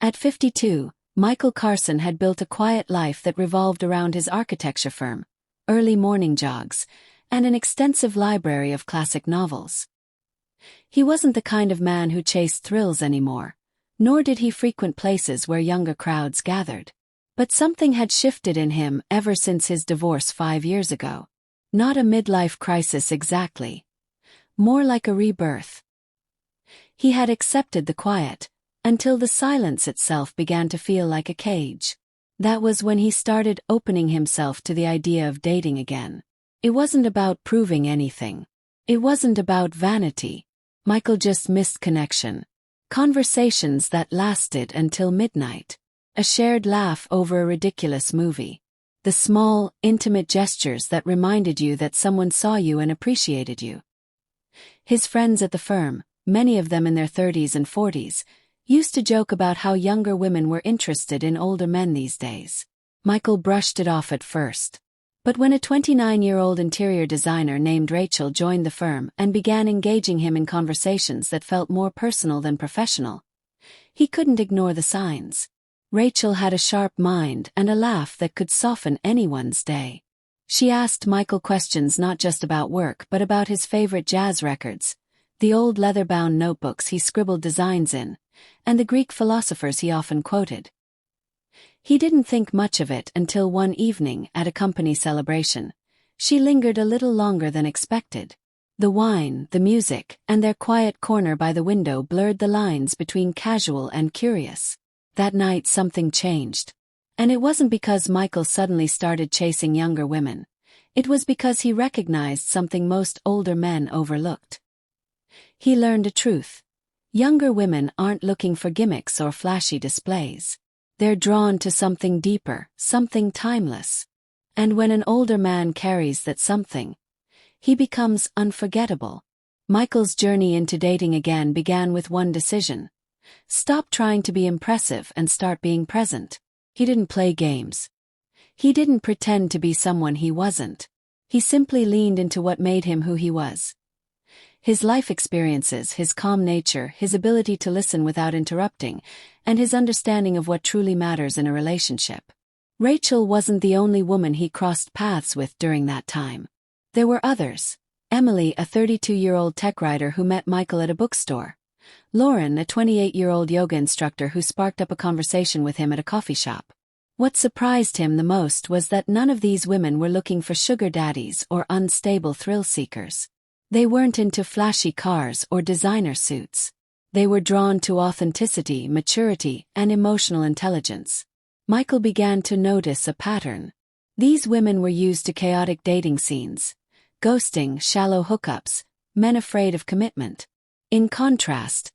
At 52, Michael Carson had built a quiet life that revolved around his architecture firm, early morning jogs, and an extensive library of classic novels. He wasn't the kind of man who chased thrills anymore, nor did he frequent places where younger crowds gathered. But something had shifted in him ever since his divorce 5 years ago. Not a midlife crisis exactly. More like a rebirth. He had accepted the quiet, until the silence itself began to feel like a cage. That was when he started opening himself to the idea of dating again. It wasn't about proving anything. It wasn't about vanity. Michael just missed connection. Conversations that lasted until midnight. A shared laugh over a ridiculous movie. The small, intimate gestures that reminded you that someone saw you and appreciated you. His friends at the firm, many of them in their 30s and 40s, used to joke about how younger women were interested in older men these days. Michael brushed it off at first. But when a 29-year-old interior designer named Rachel joined the firm and began engaging him in conversations that felt more personal than professional, he couldn't ignore the signs. Rachel had a sharp mind and a laugh that could soften anyone's day. She asked Michael questions not just about work but about his favorite jazz records, the old leather-bound notebooks he scribbled designs in, and the Greek philosophers he often quoted. He didn't think much of it until one evening at a company celebration. She lingered a little longer than expected. The wine, the music, and their quiet corner by the window blurred the lines between casual and curious. That night something changed. And it wasn't because Michael suddenly started chasing younger women. It was because he recognized something most older men overlooked. He learned a truth. Younger women aren't looking for gimmicks or flashy displays. They're drawn to something deeper, something timeless. And when an older man carries that something, he becomes unforgettable. Michael's journey into dating again began with one decision. Stop trying to be impressive and start being present. He didn't play games. He didn't pretend to be someone he wasn't. He simply leaned into what made him who he was. His life experiences, his calm nature, his ability to listen without interrupting, and his understanding of what truly matters in a relationship. Rachel wasn't the only woman he crossed paths with during that time. There were others. Emily, a 32-year-old tech writer who met Michael at a bookstore. Lauren, a 28-year-old yoga instructor who sparked up a conversation with him at a coffee shop. What surprised him the most was that none of these women were looking for sugar daddies or unstable thrill seekers. They weren't into flashy cars or designer suits. They were drawn to authenticity, maturity, and emotional intelligence. Michael began to notice a pattern. These women were used to chaotic dating scenes. Ghosting, shallow hookups, men afraid of commitment. In contrast,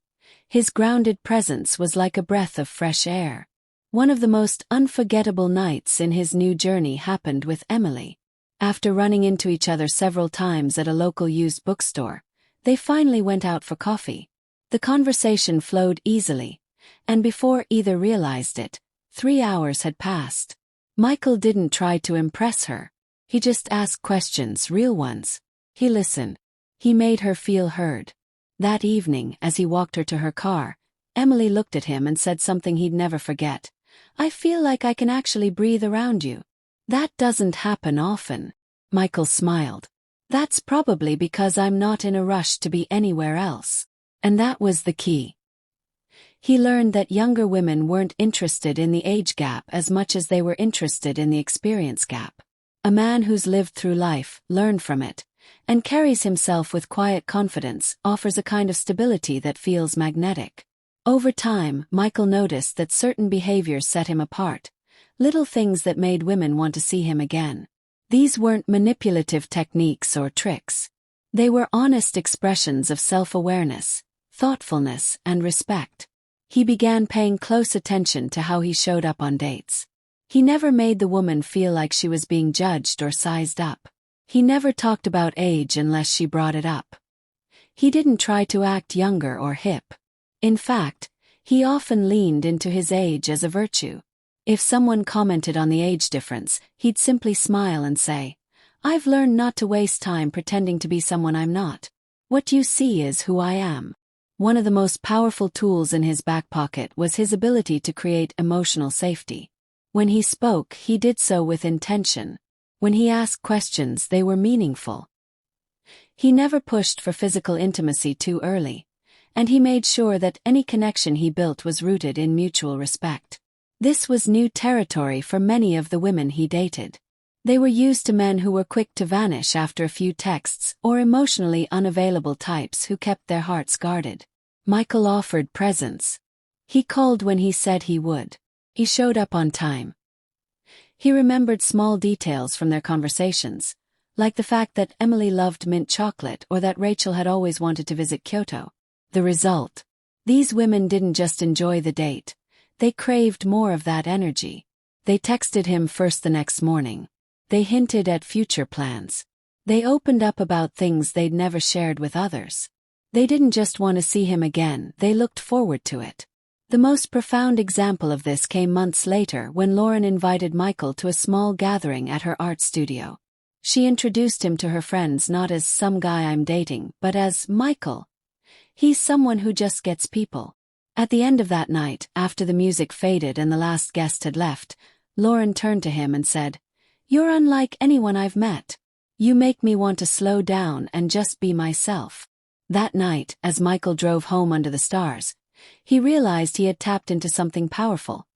his grounded presence was like a breath of fresh air. One of the most unforgettable nights in his new journey happened with Emily. After running into each other several times at a local used bookstore, they finally went out for coffee. The conversation flowed easily, and before either realized it, 3 hours had passed. Michael didn't try to impress her. He just asked questions, real ones. He listened. He made her feel heard. That evening, as he walked her to her car, Emily looked at him and said something he'd never forget. "I feel like I can actually breathe around you." "That doesn't happen often." Michael smiled. "That's probably because I'm not in a rush to be anywhere else." And that was the key. He learned that younger women weren't interested in the age gap as much as they were interested in the experience gap. A man who's lived through life, learned from it, and carries himself with quiet confidence offers a kind of stability that feels magnetic. Over time, Michael noticed that certain behaviors set him apart, little things that made women want to see him again. These weren't manipulative techniques or tricks. They were honest expressions of self-awareness, thoughtfulness, and respect. He began paying close attention to how he showed up on dates. He never made the woman feel like she was being judged or sized up. He never talked about age unless she brought it up. He didn't try to act younger or hip. In fact, he often leaned into his age as a virtue. If someone commented on the age difference, he'd simply smile and say, "I've learned not to waste time pretending to be someone I'm not. What you see is who I am." One of the most powerful tools in his back pocket was his ability to create emotional safety. When he spoke, he did so with intention. When he asked questions, they were meaningful. He never pushed for physical intimacy too early, and he made sure that any connection he built was rooted in mutual respect. This was new territory for many of the women he dated. They were used to men who were quick to vanish after a few texts or emotionally unavailable types who kept their hearts guarded. Michael offered presence. He called when he said he would. He showed up on time. He remembered small details from their conversations, like the fact that Emily loved mint chocolate or that Rachel had always wanted to visit Kyoto. The result? These women didn't just enjoy the date. They craved more of that energy. They texted him first the next morning. They hinted at future plans. They opened up about things they'd never shared with others. They didn't just want to see him again, they looked forward to it. The most profound example of this came months later when Lauren invited Michael to a small gathering at her art studio. She introduced him to her friends not as some guy I'm dating, but as Michael. He's someone who just gets people. At the end of that night, after the music faded and the last guest had left, Lauren turned to him and said, "You're unlike anyone I've met. You make me want to slow down and just be myself." That night, as Michael drove home under the stars, he realized he had tapped into something powerful.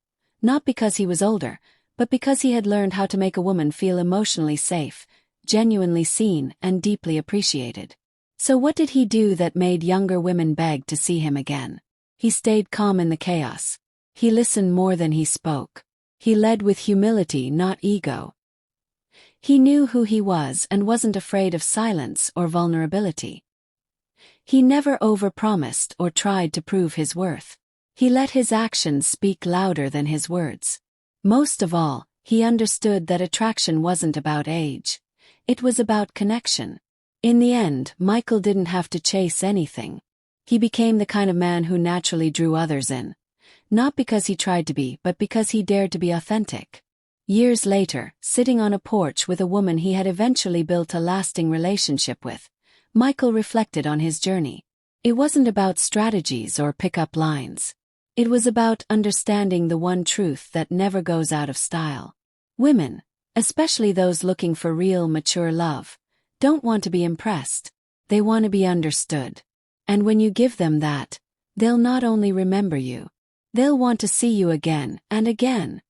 Not because he was older, but because he had learned how to make a woman feel emotionally safe, genuinely seen, and deeply appreciated. So what did he do that made younger women beg to see him again? He stayed calm in the chaos. He listened more than he spoke. He led with humility, not ego. He knew who he was and wasn't afraid of silence or vulnerability. He never overpromised or tried to prove his worth. He let his actions speak louder than his words. Most of all, he understood that attraction wasn't about age. It was about connection. In the end, Michael didn't have to chase anything. He became the kind of man who naturally drew others in. Not because he tried to be, but because he dared to be authentic. Years later, sitting on a porch with a woman he had eventually built a lasting relationship with, Michael reflected on his journey. It wasn't about strategies or pick-up lines. It was about understanding the one truth that never goes out of style. Women, especially those looking for real, mature love, don't want to be impressed. They want to be understood. And when you give them that, they'll not only remember you, they'll want to see you again and again.